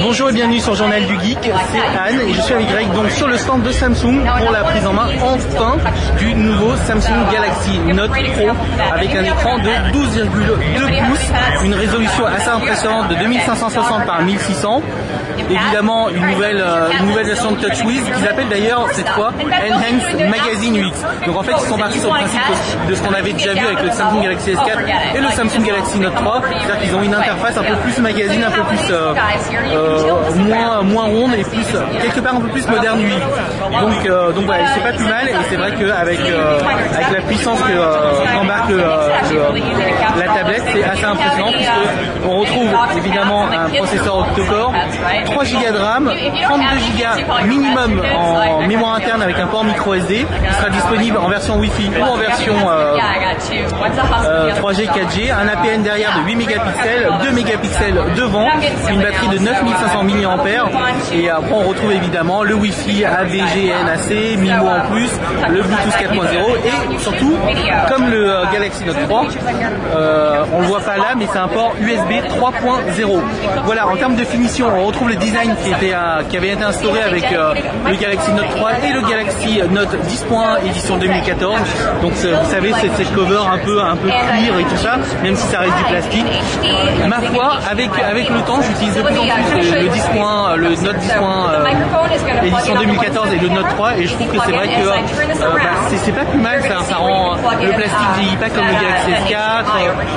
Bonjour et bienvenue sur Journal du Geek, c'est Anne et je suis avec Greg donc sur le stand de Samsung pour la prise en main enfin du nouveau Samsung Galaxy Note Pro avec un écran de 12,2 pouces, une résolution assez impressionnante de 2560 par 1600, évidemment une nouvelle version de TouchWiz qu'ils appellent d'ailleurs cette fois Enhanced Magazine UX. Donc en fait ils sont partis sur le principe de ce qu'on avait déjà vu avec le Samsung Galaxy S4 et le Samsung Galaxy Note 3, c'est-à-dire qu'ils ont une interface un peu plus magazine, un peu plus moins ronde et plus quelque part un peu plus moderne UI. Donc voilà, c'est pas plus mal et c'est vrai qu'avec la puissance qu'embarque la tablette, c'est assez impressionnant puisque on retrouve évidemment un processeur octa-core, 3 Go de RAM, 32 Go minimum en mémoire interne avec un port micro SD qui sera disponible en version Wi-Fi ou en version 3G, 4G, un APN derrière de 8 mégapixels, 2 mégapixels devant, une batterie de 9500 mAh et après on retrouve évidemment le Wi-Fi AVG NAC, MIMO en plus, le Bluetooth 4.0 et surtout comme le Galaxy Note 3, on le voit pas là mais c'est un port USB 3.0. Voilà, en termes de finition on retrouve le design qui avait été instauré avec le Galaxy Note 3 et le Galaxy Note 10.1 édition 2014. Donc vous savez c'est cette cover un peu cuir et tout ça, même si ça reste du plastique. Ma foi, avec le temps j'utilise de plus en plus le 10.1, le Note 10.1 édition 2014 et le Note 3 et je trouve que c'est vrai que c'est pas plus mal, ça rend le plastique vieillit pas comme le Galaxy S4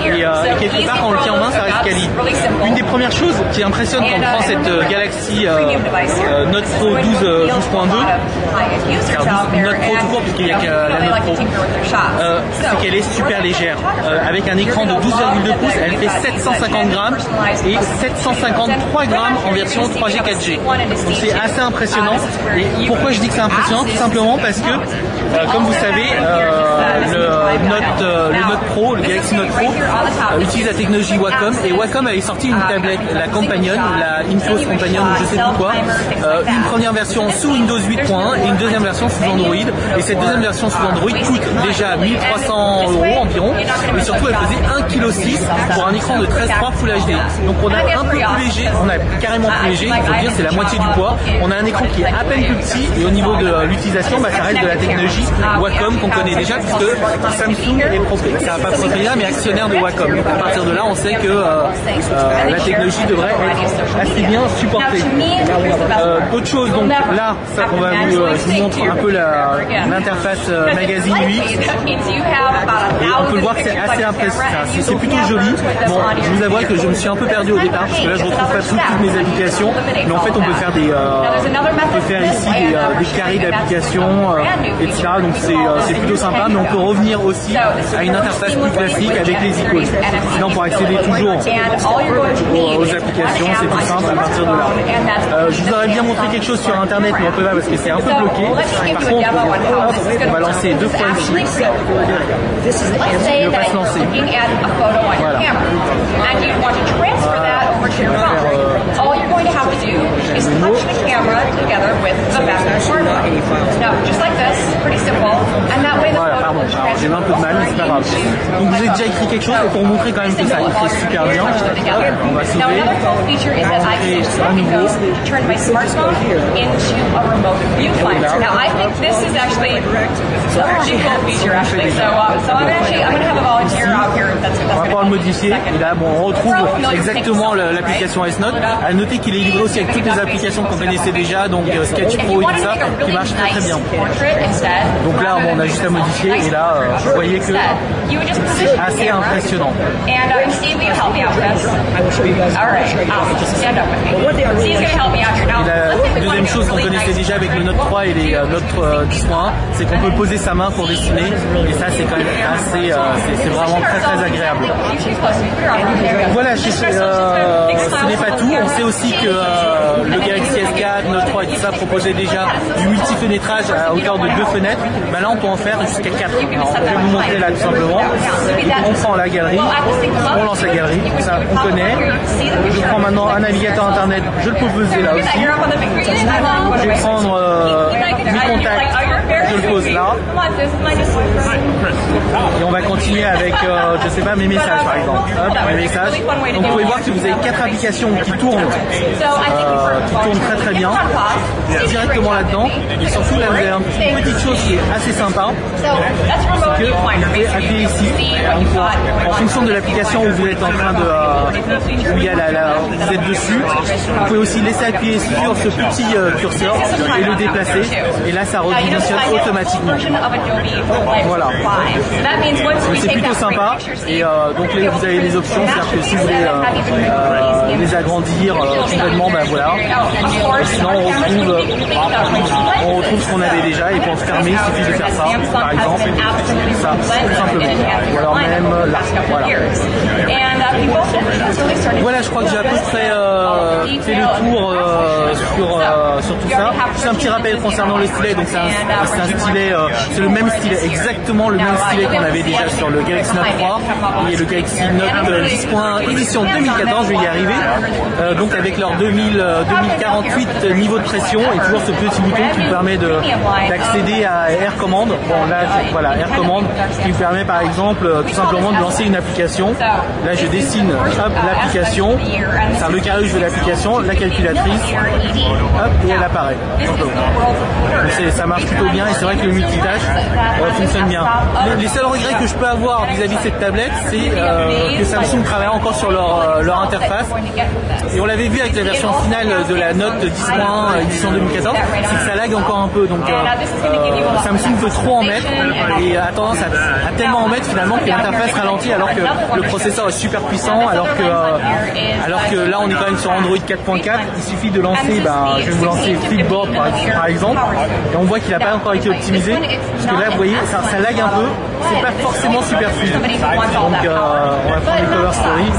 et quelque part quand on le tient en main ça reste quali. Une des premières choses qui impressionne quand on prend cette Galaxy Note Pro 12.2, Note Pro tout court puisqu'il n'y a que la Note Pro, c'est qu'elle est super légère. Avec un écran de 12,2 pouces, elle fait 750 grammes et 753 grammes en version 3G 4G. Donc c'est assez impressionnant. Et pourquoi je dis que c'est impressionnant? Tout simplement parce que, comme vous savez, le Note Pro, le Galaxy Note Pro, utilise la technologie Wacom et Wacom avait sorti une tablette, la Companion, la Infos Companion ou je sais plus quoi, une première version sous Windows 8.1 et une deuxième version sous Android. Et cette deuxième version sous Android coûte déjà 1300 € environ et surtout elle faisait 1,6 kg pour un écran de 13.3 Full HD. Donc on a un peu plus léger, on a carrément plus léger, il faut dire c'est la moitié du poids. On a un écran qui est à peine plus petit et au niveau de l'utilisation, ça reste de la technologie Wacom qu'on connaît déjà puisque Samsung est propriétaire, pas propriétaire mais actionnaire de Wacom. Donc à partir de là, on sait que la technologie devrait être assez bien supportée. Autre chose, donc là, ça qu'on va je vous montre un peu l'interface magazine UX. Et on peut le voir que c'est assez impressionnant, c'est plutôt joli. Bon, je vous avoue que je me suis un peu perdu au départ parce que là je retrouve pas toutes mes applications, mais en fait on peut faire ici des carrés d'applications, etc. Donc c'est plutôt sympa, mais on peut revenir aussi à une interface plus classique avec les icônes. Sinon pour accéder toujours aux applications, c'est plus simple à partir de là. Je vous aurais bien montré quelque chose sur internet, mais on peut pas parce que c'est un peu bloqué. Par contre, on va lancer deux fois ici. Il ne va pas se lancer. Voilà. All you're going to have to do is touch the camera together with the back of the smartphone. Now, just like this, pretty simple, and that way the voilà, pardon, j'ai un peu de mal, mais c'est pas grave. Donc vous avez déjà écrit quelque chose pour montrer quand même que ça écrit super bien. On va Now, another cool feature is that I can use Smartphone to turn my smartphone into a remote viewfinder. Now, I think this is actually a pretty cool feature, actually. So I'm going to have a volunteer out here that's on va pouvoir le modifier. Et là, bon, on retrouve exactement l'application S-Note. À noter qu'il est livré aussi avec toutes les applications qu'on connaissait déjà, donc Sketch Pro et tout ça, qui marche très très bien. Donc là, bon, on a juste à modifier et là, vous voyez que c'est assez impressionnant. Et la deuxième chose qu'on connaissait déjà avec le Note 3 et les Note 10.1, c'est qu'on peut poser sa main pour dessiner et ça c'est quand même assez, c'est vraiment très très agréable. Voilà, ce n'est pas tout. On sait aussi que le Galaxy S4, Note 3 et tout ça proposait déjà du multi-fenêtrage à hauteur de 2 fenêtres. Ben là, on peut en faire jusqu'à 4. Alors, je vais vous montrer là tout simplement. On prend la galerie, on lance la galerie, ça on connaît. Je prends maintenant un navigateur internet, je le peux peser là aussi. Je vais prendre mes contacts, je le pose là. Et on va continuer avec, je sais pas, mes messages par exemple. Hop, mes messages. Donc vous pouvez voir que vous avez 4 applications qui tournent très très bien directement là-dedans. Et surtout là vous avez une petite chose qui est assez sympa, c'est que vous pouvez appuyer ici. Donc, en fonction de l'application où vous êtes en train de où il y a vous êtes dessus, vous pouvez aussi laisser appuyer sur ce petit curseur et le déplacer. Et là ça redimensionne automatiquement. Voilà. C'est plutôt sympa. Et donc là, vous avez les options, c'est-à-dire que si vous voulez les agrandir complètement, ben voilà. Et sinon on retrouve ce qu'on avait déjà et pour fermer il suffit de faire ça, par exemple, ça, tout simplement. Ou alors même là, voilà. Voilà, je crois que j'ai à peu près fait le tour sur tout ça. Juste un petit rappel concernant le stylet, donc c'est un stylet, c'est le même stylet, exactement le même stylet qu'on avait déjà sur le Galaxy Note 3 et le Galaxy Note 10.1 édition 2014, je vais y arriver, donc avec leur 2048 niveau de pression et toujours ce petit bouton qui vous permet d'accéder à Air Command. Bon là, voilà, Air Command qui vous permet par exemple tout simplement de lancer une application. Là je dessine l'application, c'est le carré de l'application, la calculatrice, hop, et elle apparaît. Donc ça marche plutôt bien et c'est vrai que le multitâche fonctionne bien. Les seuls regrets que je peux avoir vis-à-vis de cette tablette, c'est que Samsung travaille encore sur leur interface. Et on l'avait vu avec la version finale de la Note 10.1 édition 2014, c'est que ça lag encore un peu. Donc Samsung veut trop en mettre et a tendance à tellement en mettre finalement que l'interface ralentit alors que le processeur est super puissant, alors que là on est quand même sur Android 4.4. Il suffit de lancer, je vais vous lancer Flipboard par exemple, et on voit qu'il n'a pas encore été optimisé, parce que là vous voyez ça lag un peu, c'est pas forcément super fluide. Donc on va prendre les cover story.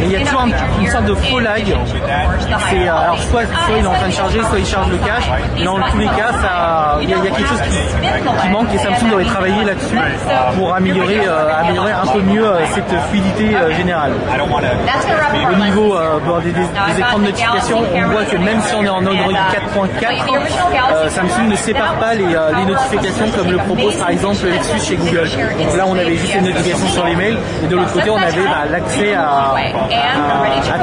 Et il y a toujours une sorte de faux lag. Alors soit il est en train de charger, soit il charge le cache. Mais dans tous les cas, il y a quelque chose qui manque et Samsung devrait travailler là-dessus pour améliorer un peu mieux cette fluidité générale. Au niveau des écrans de notification, on voit que même si on est en Android 4.4, Samsung ne sépare pas les notifications comme le propose par exemple Lexus chez Google. Donc là on avait juste les notifications sur les mails et de l'autre côté on avait l'accès à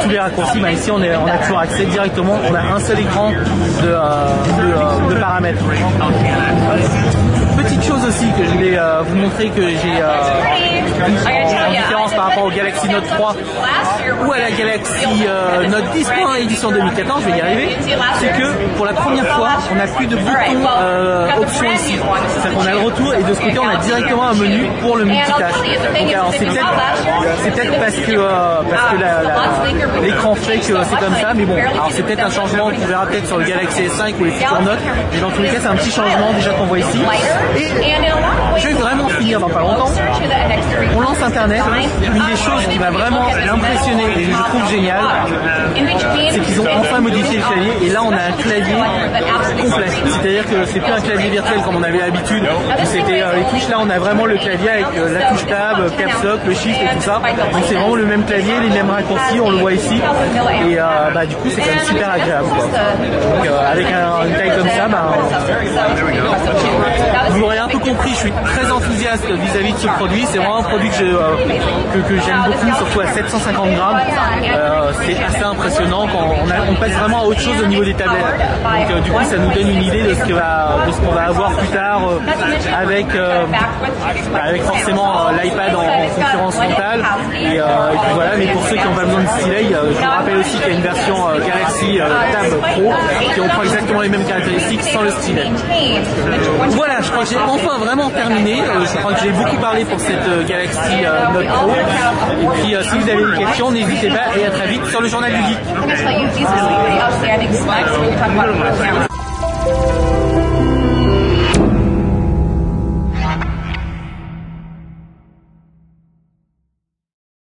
tous les raccourcis. Ici on a toujours accès directement, on a un seul écran de paramètres. Petite chose aussi que je voulais vous montrer que j'ai en différence par rapport au Galaxy Note 3 ou à la Galaxy Note 10.1 édition 2014, je vais y arriver, c'est que pour la première fois on n'a plus de bouton option ici, c'est-à-dire qu'on a le retour et de ce côté on a directement un menu pour le multitâche. Donc alors c'est peut-être parce que l'écran fait que c'est comme ça, mais bon, alors c'est peut-être un changement qu'on verra peut-être sur le Galaxy S5 ou les futurs Notes, mais dans tous les cas c'est un petit changement déjà qu'on voit ici. Et je vais vraiment finir dans pas longtemps. On lance internet, une des choses qui m'a vraiment impressionné et je trouve génial, c'est qu'ils ont enfin modifié le clavier et là on a un clavier complet, c'est-à-dire que c'est plus un clavier virtuel comme on avait l'habitude où c'était les touches. Là on a vraiment le clavier avec la touche tab, caps lock, le shift et tout ça, donc c'est vraiment le même clavier, les mêmes raccourcis, on le voit ici et du coup c'est quand même super agréable quoi. Donc avec une taille comme ça, vous l'aurez un peu compris, je suis très enthousiaste vis-à-vis de ce produit. C'est vraiment un produit que j'aime beaucoup, surtout à 750 grammes. C'est assez impressionnant quand on passe vraiment à autre chose au niveau des tablettes. Donc du coup ça nous donne une idée de ce qu'on va avoir plus tard avec forcément l'iPad en concurrence frontale. Et puis voilà, mais pour ceux qui n'ont pas besoin de stylet, je vous rappelle aussi qu'il y a une version Galaxy Tab Pro qui reprend exactement les mêmes caractéristiques sans le stylet. Voilà, je crois que j'ai enfin vraiment terminé. Je crois que j'ai beaucoup parlé pour cette Galaxy Note Pro. Et puis si vous avez des questions, n'hésitez pas et à très vite sur le Journal du Geek.